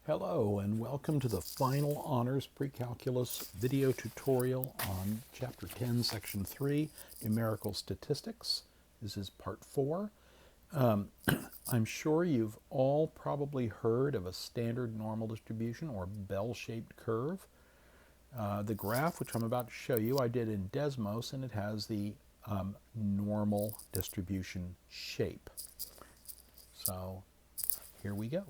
Hello and welcome to the final honors pre-calculus video tutorial on chapter 10 section 3 numerical statistics. This is part 4. I'm sure you've all probably heard of a standard normal distribution or bell-shaped curve. The graph which I'm about to show you I did in Desmos, and it has the normal distribution shape. So here we go.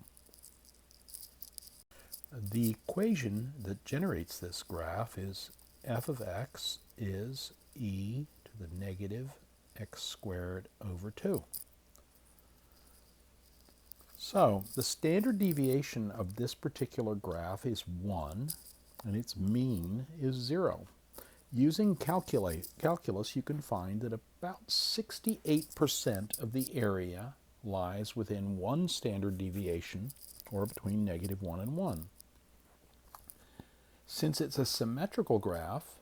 The equation that generates this graph is f of x is e to the negative x squared over 2. So the standard deviation of this particular graph is 1, and its mean is 0. Using calculus, you can find that about 68% of the area lies within one standard deviation, or between -1 and 1. Since it's a symmetrical graph,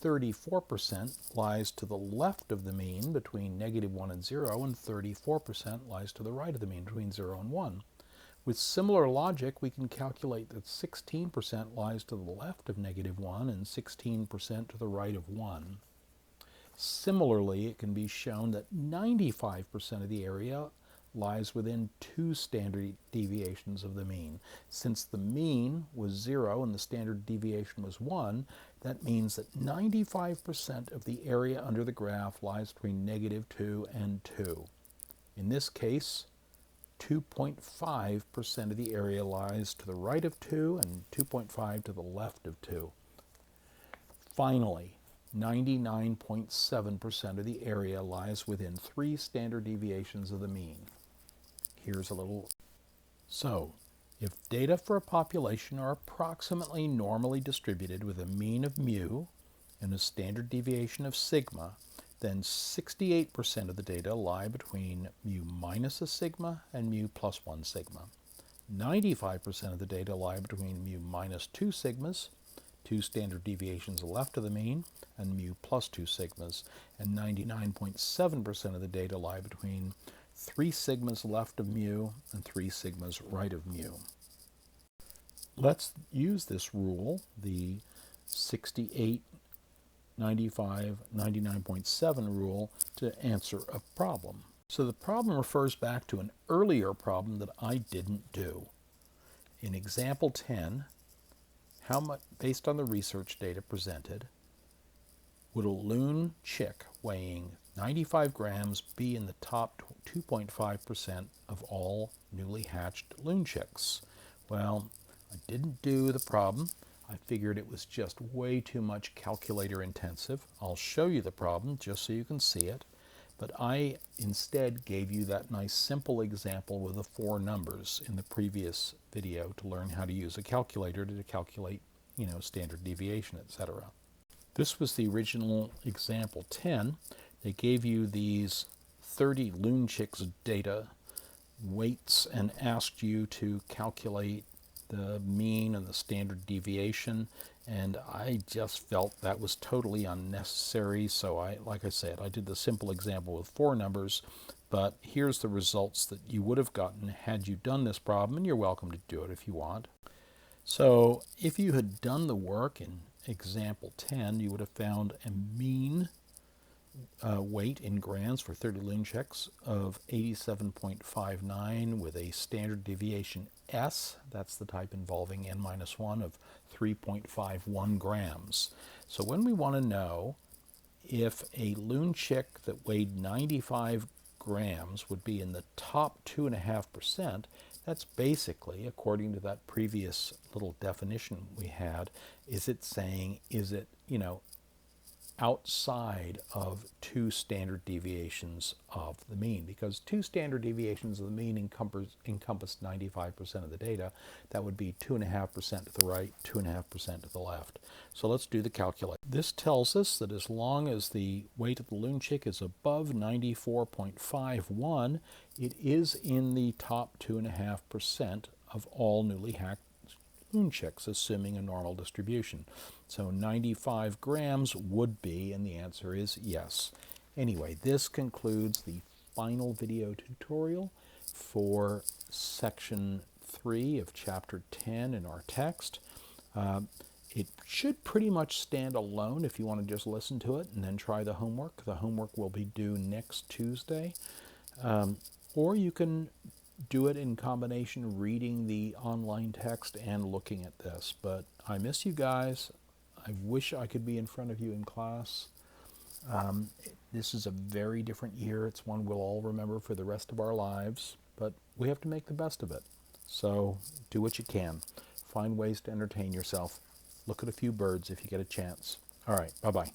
34% lies to the left of the mean between -1 and 0, and 34% lies to the right of the mean between 0 and 1. With similar logic, we can calculate that 16% lies to the left of -1 and 16% to the right of 1. Similarly, it can be shown that 95% of the area lies within two standard deviations of the mean. Since the mean was 0 and the standard deviation was 1, that means that 95% of the area under the graph lies between -2 and 2. In this case, 2.5% of the area lies to the right of 2 and 2.5 to the left of 2. Finally, 99.7% of the area lies within 3 standard deviations of the mean. Here's a little. So, if data for a population are approximately normally distributed with a mean of mu and a standard deviation of sigma, then 68% of the data lie between mu minus a sigma and mu plus 1 sigma. 95% of the data lie between mu minus 2 sigmas, 2 standard deviations left of the mean, and mu plus 2 sigmas, and 99.7% of the data lie between 3 sigmas left of mu and 3 sigmas right of mu. Let's use this rule, the 68, 95, 99.7 rule, to answer a problem. So the problem refers back to an earlier problem that I didn't do. In example 10, how much, based on the research data presented, would a loon chick weighing 95 grams be in the top 2.5% of all newly hatched loon chicks? Well, I didn't do the problem. I figured it was just way too much calculator intensive. I'll show you the problem just so you can see it. But I instead gave you that nice simple example with the 4 numbers in the previous video to learn how to use a calculator to calculate, standard deviation, etc. This was the original example 10. They gave you these 30 loon chicks data weights and asked you to calculate the mean and the standard deviation, and I just felt that was totally unnecessary, so like I said, I did the simple example with 4 numbers, but here's the results that you would have gotten had you done this problem, and you're welcome to do it if you want. So if you had done the work in example 10, you would have found a mean weight in grams for 30 loon chicks of 87.59 with a standard deviation S, that's the type involving n-1, of 3.51 grams. So when we want to know if a loon chick that weighed 95 grams would be in the top 2.5%, that's basically, according to that previous little definition we had, is it saying, is it, outside of 2 standard deviations of the mean? Because 2 standard deviations of the mean encompass 95% of the data. That would be 2.5% to the right, 2.5% to the left. So let's do the calculation. This tells us that as long as the weight of the loon chick is above 94.51, it is in the top 2.5% of all newly hatched loon chicks, assuming a normal distribution. So 95 grams would be, and the answer is yes. Anyway, this concludes the final video tutorial. for section 3 of chapter 10 in our text. It should pretty much stand alone if you want to just listen to it and then try the homework. The homework will be due next Tuesday. Or you can do it in combination reading the online text and looking at this. But I miss you guys. I wish I could be in front of you in class. This is a very different year. It's one we'll all remember for the rest of our lives, but we have to make the best of it. So do what you can. Find ways to entertain yourself. Look at a few birds if you get a chance. All right, bye-bye.